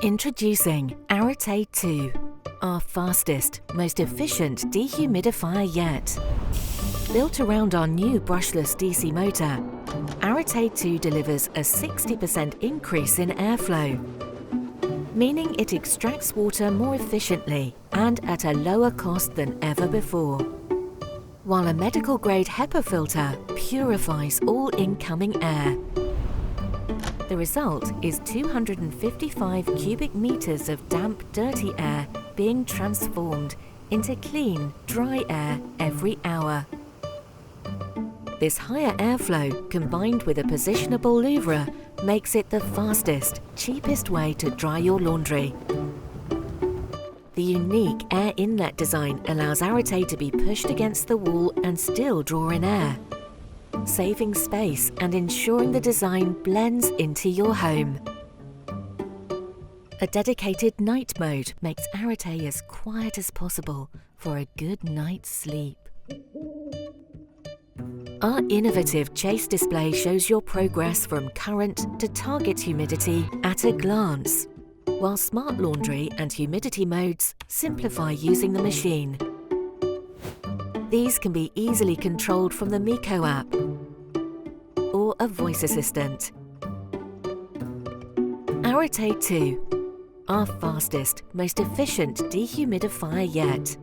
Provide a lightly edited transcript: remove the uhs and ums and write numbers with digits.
Introducing Arete Two, our fastest, most efficient dehumidifier yet. Built around our new brushless DC motor, Arete Two delivers a 60% increase in airflow, meaning it extracts water more efficiently and at a lower cost than ever before. While a medical-grade HEPA filter purifies all incoming air. The result is 255 cubic meters of damp, dirty air being transformed into clean, dry air every hour. This higher airflow, combined with a positionable louvre, makes it the fastest, cheapest way to dry your laundry. The unique air inlet design allows Arete to be pushed against the wall and still draw in air, saving space and ensuring the design blends into your home. A dedicated night mode makes Arete as quiet as possible for a good night's sleep. Our innovative Chase display shows your progress from current to target humidity at a glance, while Smart Laundry and Humidity modes simplify using the machine. These can be easily controlled from the Meaco app or a voice assistant. Arete Two, our fastest, most efficient dehumidifier yet.